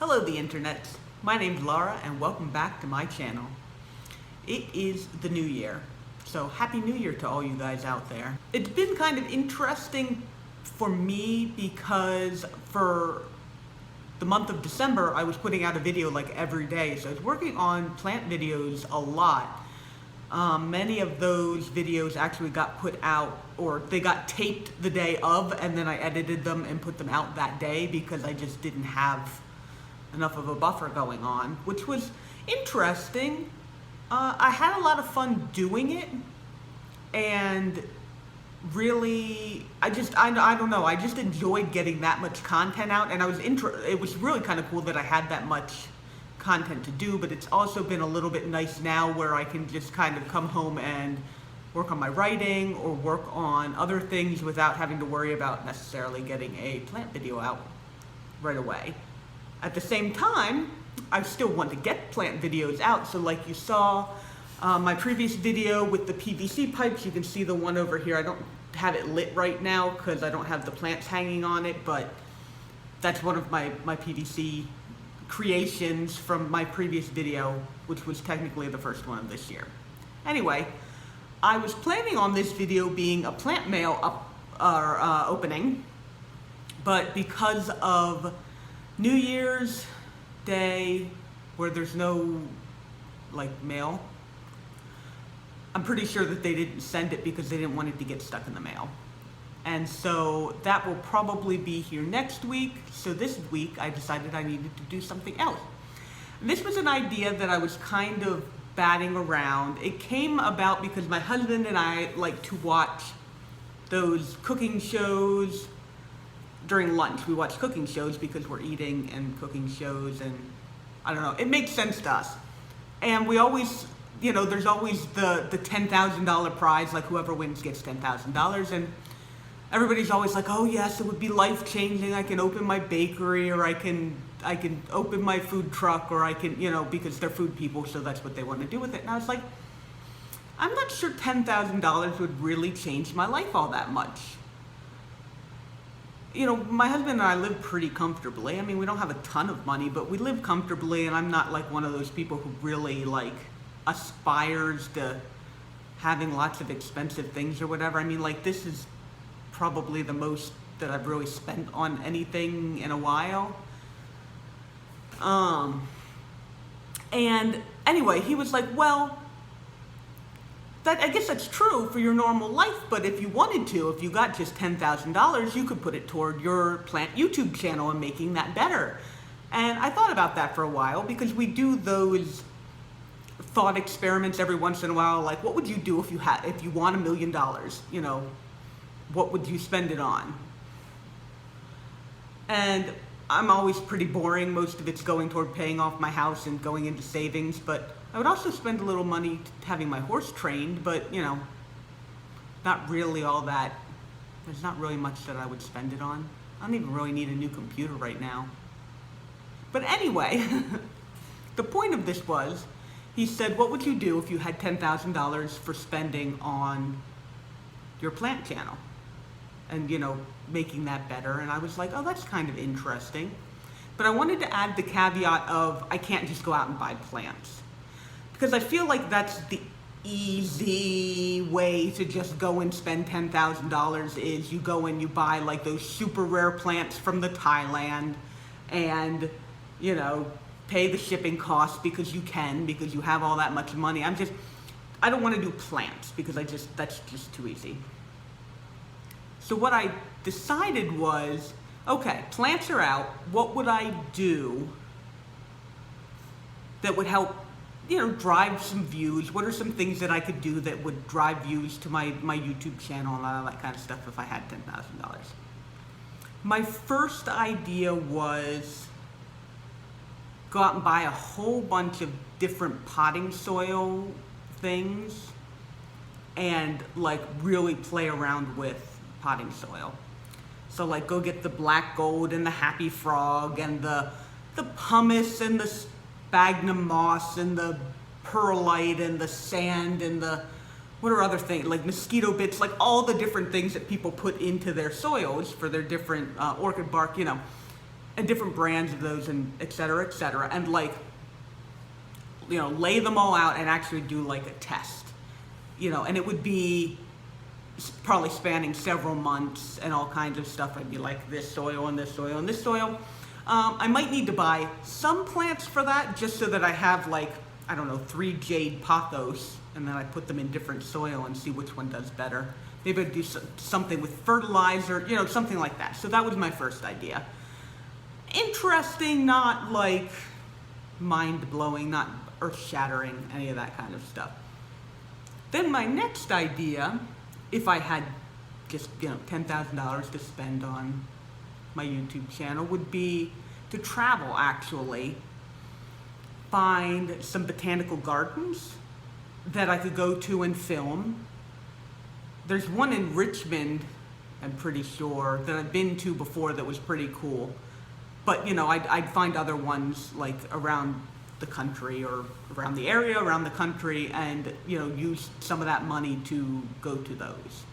Hello the internet, my name's Laura and welcome back to my channel. It is the new year, so happy new year to all you guys out there. It's been kind of interesting for me because for the month of December I was putting out a video like every day, so I was working on plant videos a lot. Many of those videos actually got put out, or they got taped the day of, and then I edited them and put them out that day because I just didn't have enough of a buffer going on, which was interesting. I had a lot of fun doing it, and really, I don't know, I just enjoyed getting that much content out, and it was really kind of cool that I had that much content to do, but it's also been a little bit nice now where I can just kind of come home and work on my writing or work on other things without having to worry about necessarily getting a plant video out right away. At the same time, I still want to get plant videos out, so like you saw my previous video with the PVC pipes, you can see the one over here. I don't have it lit right now because I don't have the plants hanging on it, but that's one of my PVC creations from my previous video, which was technically the first one of this year. Anyway, I was planning on this video being a plant mail opening, but because of New Year's Day, where there's no mail, I'm pretty sure that they didn't send it because they didn't want it to get stuck in the mail. And so that will probably be here next week. So this week I decided I needed to do something else. And this was an idea that I was kind of batting around. It came about because my husband and I like to watch those cooking shows. During lunch, we watch cooking shows because we're eating and cooking shows, and I don't know, it makes sense to us. And we always, there's always the $10,000 prize, like whoever wins gets $10,000, and everybody's always like, oh yes, it would be life-changing, I can open my bakery, or I can open my food truck, or I can, because they're food people, so that's what they want to do with it. And I was like, I'm not sure $10,000 would really change my life all that much. My husband and I live pretty comfortably. I mean, we don't have a ton of money, but we live comfortably, and I'm not like one of those people who really aspires to having lots of expensive things or whatever. I mean, this is probably the most that I've really spent on anything in a while. And anyway, he was like, well, I guess that's true for your normal life, but if you wanted to, if you got just $10,000, you could put it toward your plant YouTube channel and making that better. And I thought about that for a while because we do those thought experiments every once in a while, like what would you do if you won $1 million? What would you spend it on? And I'm always pretty boring. Most of it's going toward paying off my house and going into savings, but I would also spend a little money having my horse trained, but not really all that. There's not really much that I would spend it on. I don't even really need a new computer right now. But anyway, the point of this was, he said, what would you do if you had $10,000 for spending on your plant channel? And, making that better. And I was like, oh, that's kind of interesting. But I wanted to add the caveat of, I can't just go out and buy plants. Because I feel like that's the easy way to just go and spend $10,000 is you go and you buy those super rare plants from the Thailand and, pay the shipping costs because you have all that much money. I don't want to do plants because that's just too easy. So what I decided was, okay, plants are out. What would I do that would help, drive some views? What are some things that I could do that would drive views to my YouTube channel and all that kind of stuff if I had $10,000? My first idea was go out and buy a whole bunch of different potting soil things and really play around with potting soil. So go get the black gold and the happy frog and the pumice and the sphagnum moss and the perlite and the sand and the what are other things mosquito bits, all the different things that people put into their soils for their different orchid bark, and different brands of those, and et cetera, and like, you know, lay them all out and actually do like a test, you know, and it would be probably spanning several months and all kinds of stuff. I'd be like, this soil and this soil and this soil. I might need to buy some plants for that, just so that I have like, I don't know, 3 jade pothos, and then I put them in different soil and see which one does better. Maybe I'd do something with fertilizer, you know, something like that. So that was my first idea. Interesting, not like mind-blowing, not earth-shattering, any of that kind of stuff. Then my next idea, if I had just, you know, $10,000 to spend on my YouTube channel, would be to travel, actually. Find some botanical gardens that I could go to and film. There's one in Richmond, I'm pretty sure, that I've been to before that was pretty cool. But, you know, I'd find other ones like around the country or around the area, around the country, and, you know, use some of that money to go to those.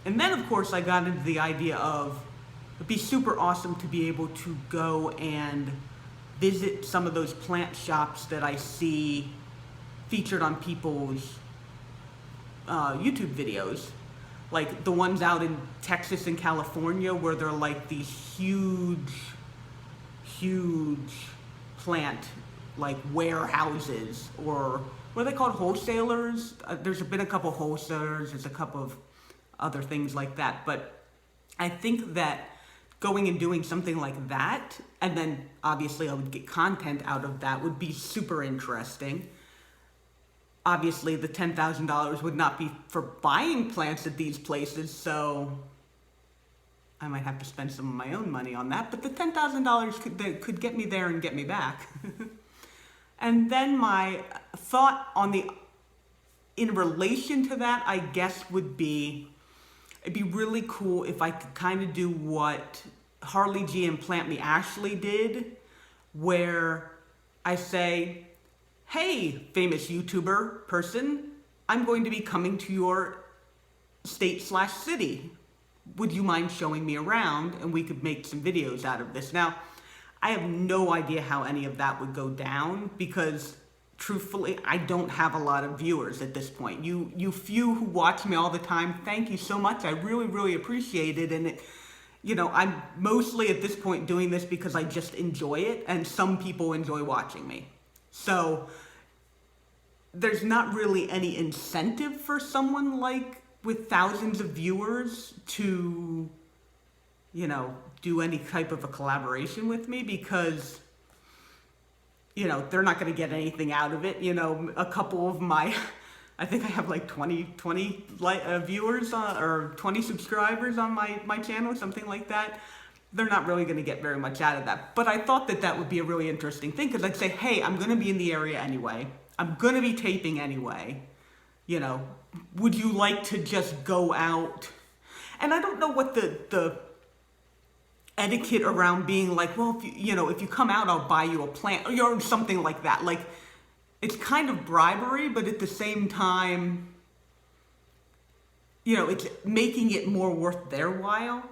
And then, of course, I got into the idea of it'd be super awesome to be able to go and visit some of those plant shops that I see featured on people's YouTube videos. Like the ones out in Texas and California where they're like these huge plant like warehouses, or what are they called, wholesalers? There's been a couple wholesalers, there's a couple of other things like that, but I think that going and doing something like that, and then obviously I would get content out of that, would be super interesting. Obviously the $10,000 would not be for buying plants at these places, so I might have to spend some of my own money on that, but the $10,000 could get me there and get me back. And then my thought in relation to that, I guess, would be, it'd be really cool if I could kind of do what Harley G and Plant Me Ashley did, where I say, hey, famous YouTuber person, I'm going to be coming to your state/city. Would you mind showing me around, and we could make some videos out of this? Now, I have no idea how any of that would go down, because truthfully, I don't have a lot of viewers at this point. You few who watch me all the time, thank you so much. I really, really appreciate it. And you know, I'm mostly at this point doing this because I just enjoy it, and some people enjoy watching me. So there's not really any incentive for someone like with thousands of viewers to, you know, do any type of a collaboration with me, because, you know, they're not going to get anything out of it. You know, a couple of my, I think I have like 20 viewers or 20 subscribers on my channel, something like that. They're not really going to get very much out of that. But I thought that that would be a really interesting thing, because I'd say, hey, I'm going to be in the area anyway. I'm going to be taping anyway. You know, would you like to just go out? And I don't know what the etiquette around being like, well, if you come out, I'll buy you a plant, or something like that. Like, it's kind of bribery, but at the same time, you know, it's making it more worth their while.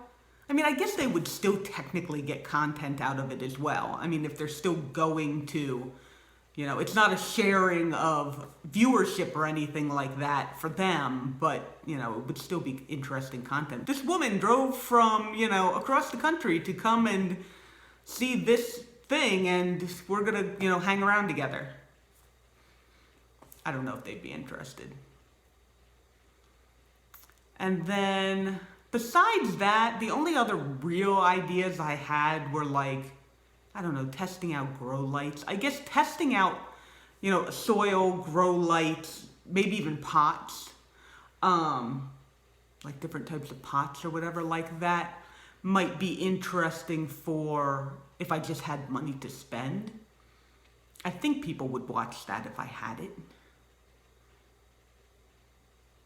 I mean, I guess they would still technically get content out of it as well. I mean, if they're still going to, you know, it's not a sharing of viewership or anything like that for them, but, you know, it would still be interesting content. This woman drove from, you know, across the country to come and see this thing, and we're gonna, you know, hang around together. I don't know if they'd be interested. And then, besides that, the only other real ideas I had were like, I don't know, testing out grow lights. I guess testing out, you know, soil, grow lights, maybe even pots, like different types of pots or whatever like that, might be interesting for if I just had money to spend. I think people would watch that if I had it.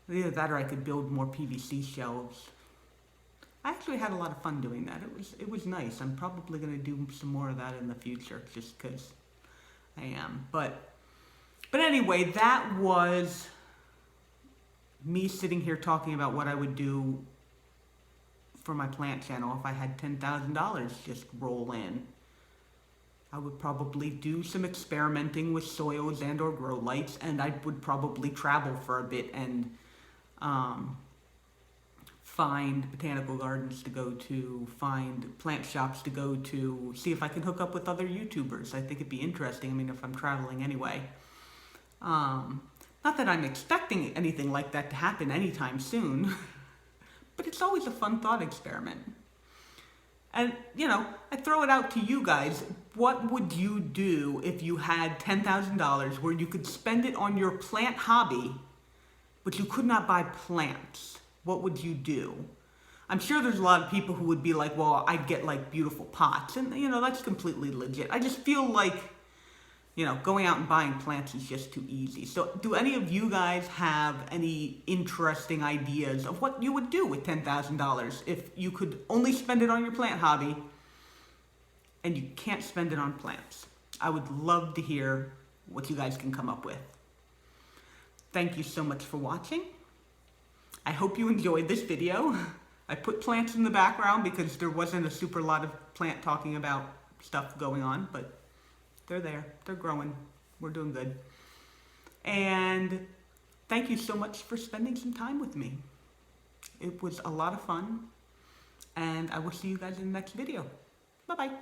Either that, or I could build more PVC shelves. I actually had a lot of fun doing that. It was nice. I'm probably going to do some more of that in the future, just because I am. But anyway, that was me sitting here talking about what I would do for my plant channel if I had $10,000 just roll in. I would probably do some experimenting with soils and or grow lights, and I would probably travel for a bit and find botanical gardens to go to, find plant shops to go to, see if I can hook up with other YouTubers. I think it'd be interesting, I mean, if I'm traveling anyway. Not that I'm expecting anything like that to happen anytime soon, but it's always a fun thought experiment. And, you know, I throw it out to you guys. What would you do if you had $10,000 where you could spend it on your plant hobby, but you could not buy plants? What would you do? I'm sure there's a lot of people who would be like, well, I'd get like beautiful pots. And, you know, that's completely legit. I just feel like, you know, going out and buying plants is just too easy. So do any of you guys have any interesting ideas of what you would do with $10,000 if you could only spend it on your plant hobby and you can't spend it on plants? I would love to hear what you guys can come up with. Thank you so much for watching. I hope you enjoyed this video. I put plants in the background because there wasn't a super lot of plant talking about stuff going on, but they're there, they're growing, we're doing good. And thank you so much for spending some time with me. It was a lot of fun, and I will see you guys in the next video. Bye-bye.